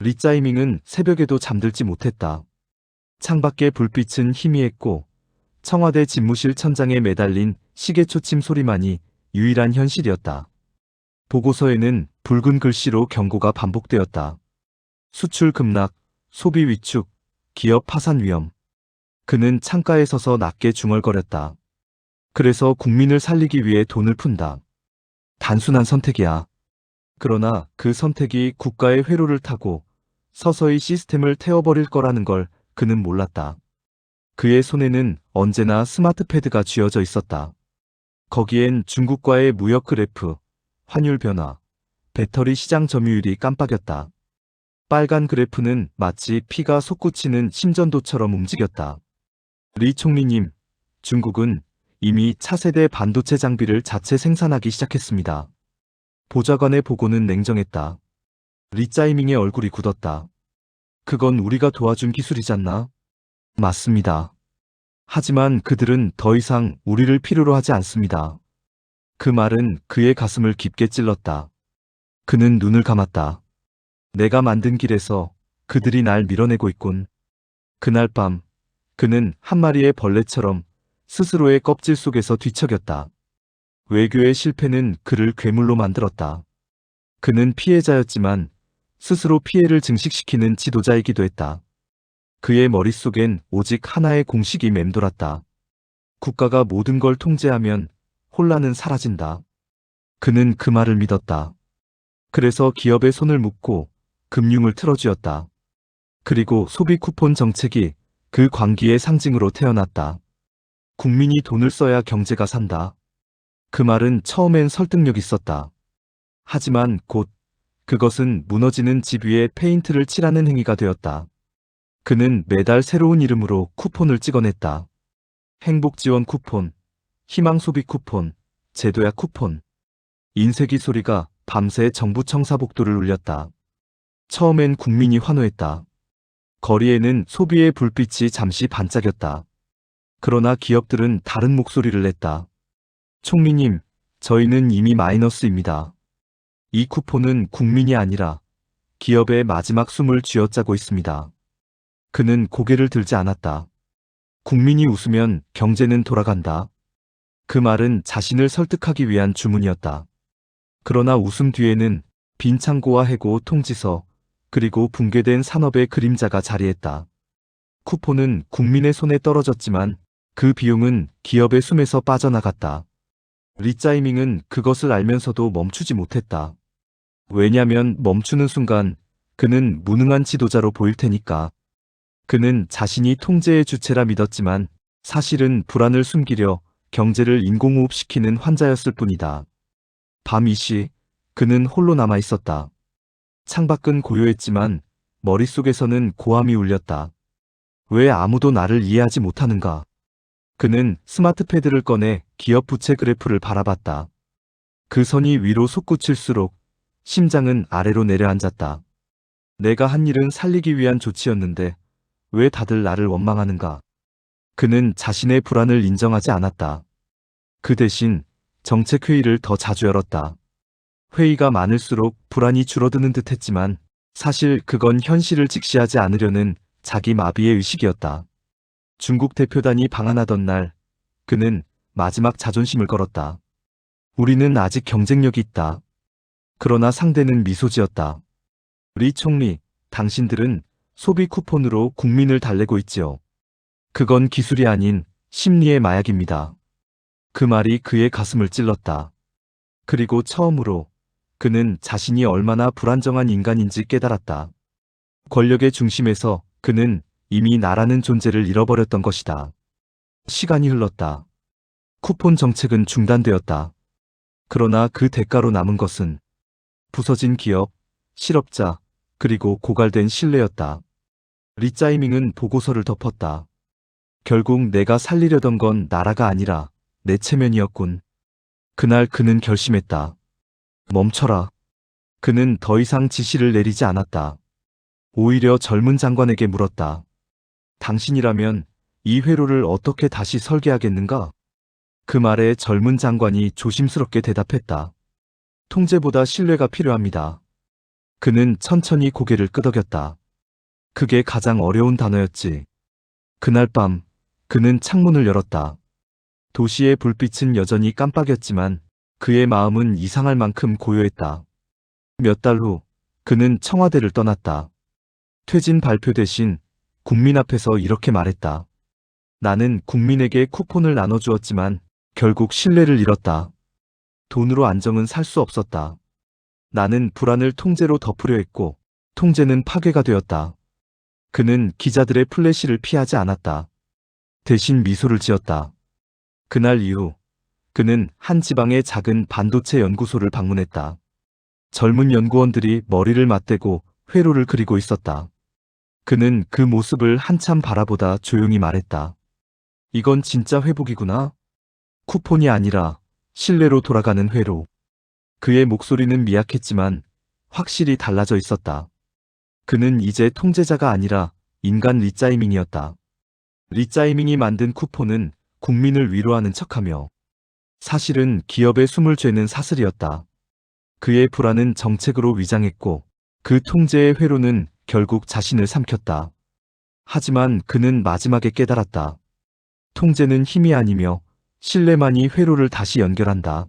리짜이밍은 새벽에도 잠들지 못했다. 창밖의 불빛은 희미했고 청와대 집무실 천장에 매달린 시계초침 소리만이 유일한 현실이었다. 보고서에는 붉은 글씨로 경고가 반복되었다. 수출 급락, 소비 위축, 기업 파산 위험. 그는 창가에 서서 낮게 중얼거렸다. 그래서 국민을 살리기 위해 돈을 푼다. 단순한 선택이야. 그러나 그 선택이 국가의 회로를 타고 서서히 시스템을 태워버릴 거라는 걸 그는 몰랐다. 그의 손에는 언제나 스마트패드가 쥐어져 있었다. 거기엔 중국과의 무역 그래프, 환율 변화, 배터리 시장 점유율이 깜빡였다. 빨간 그래프는 마치 피가 솟구치는 심전도처럼 움직였다. 리 총리님, 중국은 이미 차세대 반도체 장비를 자체 생산하기 시작했습니다. 보좌관의 보고는 냉정했다. 리짜이밍의 얼굴이 굳었다. 그건 우리가 도와준 기술이잖아. 맞습니다. 하지만 그들은 더 이상 우리를 필요로 하지 않습니다. 그 말은 그의 가슴을 깊게 찔렀다. 그는 눈을 감았다. 내가 만든 길에서 그들이 날 밀어내고 있군. 그날 밤 그는 한 마리의 벌레처럼 스스로의 껍질 속에서 뒤척였다. 외교의 실패는 그를 괴물로 만들었다. 그는 피해자였지만 스스로 피해를 증식시키는 지도자이기도 했다. 그의 머릿속엔 오직 하나의 공식이 맴돌았다. 국가가 모든 걸 통제하면 혼란은 사라진다. 그는 그 말을 믿었다. 그래서 기업의 손을 묶고 금융을 틀어쥐었다. 그리고 소비 쿠폰 정책이 그 광기의 상징으로 태어났다. 국민이 돈을 써야 경제가 산다. 그 말은 처음엔 설득력 있었다. 하지만 곧 그것은 무너지는 집 위에 페인트를 칠하는 행위가 되었다. 그는 매달 새로운 이름으로 쿠폰을 찍어냈다. 행복지원 쿠폰, 희망소비 쿠폰, 제도약 쿠폰. 인쇄기 소리가 밤새 정부 청사복도를 울렸다. 처음엔 국민이 환호했다. 거리에는 소비의 불빛이 잠시 반짝였다. 그러나 기업들은 다른 목소리를 냈다. 총리님, 저희는 이미 마이너스입니다. 이 쿠폰은 국민이 아니라 기업의 마지막 숨을 쥐어짜고 있습니다. 그는 고개를 들지 않았다. 국민이 웃으면 경제는 돌아간다. 그 말은 자신을 설득하기 위한 주문이었다. 그러나 웃음 뒤에는 빈 창고와 해고 통지서, 그리고 붕괴된 산업의 그림자가 자리했다. 쿠폰은 국민의 손에 떨어졌지만 그 비용은 기업의 숨에서 빠져나갔다. 리짜이밍은 그것을 알면서도 멈추지 못했다. 왜냐면 멈추는 순간 그는 무능한 지도자로 보일 테니까. 그는 자신이 통제의 주체라 믿었지만 사실은 불안을 숨기려 경제를 인공호흡시키는 환자였을 뿐이다. 밤 2시 그는 홀로 남아 있었다. 창밖은 고요했지만 머릿속에서는 고함이 울렸다. 왜 아무도 나를 이해하지 못하는가? 그는 스마트패드를 꺼내 기업 부채 그래프를 바라봤다. 그 선이 위로 솟구칠수록 심장은 아래로 내려앉았다. 내가 한 일은 살리기 위한 조치였는데 왜 다들 나를 원망하는가? 그는 자신의 불안을 인정하지 않았다. 그 대신 정책회의를 더 자주 열었다. 회의가 많을수록 불안이 줄어드는 듯 했지만 사실 그건 현실을 직시하지 않으려는 자기 마비의 의식이었다. 중국 대표단이 방한하던 날 그는 마지막 자존심을 걸었다. 우리는 아직 경쟁력이 있다. 그러나 상대는 미소 지었다. 리 총리, 당신들은 소비 쿠폰으로 국민을 달래고 있지요. 그건 기술이 아닌 심리의 마약입니다. 그 말이 그의 가슴을 찔렀다. 그리고 처음으로 그는 자신이 얼마나 불안정한 인간인지 깨달았다. 권력의 중심에서 그는 이미 나라는 존재를 잃어버렸던 것이다. 시간이 흘렀다. 쿠폰 정책은 중단되었다. 그러나 그 대가로 남은 것은 부서진 기업, 실업자, 그리고 고갈된 신뢰였다. 리짜이밍은 보고서를 덮었다. 결국 내가 살리려던 건 나라가 아니라 내 체면이었군. 그날 그는 결심했다. 멈춰라. 그는 더 이상 지시를 내리지 않았다. 오히려 젊은 장관에게 물었다. 당신이라면 이 회로를 어떻게 다시 설계하겠는가? 그 말에 젊은 장관이 조심스럽게 대답했다. 통제보다 신뢰가 필요합니다. 그는 천천히 고개를 끄덕였다. 그게 가장 어려운 단어였지. 그날 밤, 그는 창문을 열었다. 도시의 불빛은 여전히 깜빡였지만 그의 마음은 이상할 만큼 고요했다. 몇 달 후, 그는 청와대를 떠났다. 퇴진 발표 대신 국민 앞에서 이렇게 말했다. 나는 국민에게 쿠폰을 나눠주었지만 결국 신뢰를 잃었다. 돈으로 안정은 살 수 없었다. 나는 불안을 통제로 덮으려 했고 통제는 파괴가 되었다. 그는 기자들의 플래시를 피하지 않았다. 대신 미소를 지었다. 그날 이후 그는 한 지방의 작은 반도체 연구소를 방문했다. 젊은 연구원들이 머리를 맞대고 회로를 그리고 있었다. 그는 그 모습을 한참 바라보다 조용히 말했다. 이건 진짜 회복이구나. 쿠폰이 아니라 신뢰로 돌아가는 회로. 그의 목소리는 미약했지만 확실히 달라져 있었다. 그는 이제 통제자가 아니라 인간 리짜이밍이었다. 리짜이밍이 만든 쿠폰은 국민을 위로하는 척하며 사실은 기업의 숨을 죄는 사슬이었다. 그의 불안은 정책으로 위장했고 그 통제의 회로는 결국 자신을 삼켰다. 하지만 그는 마지막에 깨달았다. 통제는 힘이 아니며 신뢰만이 회로를 다시 연결한다.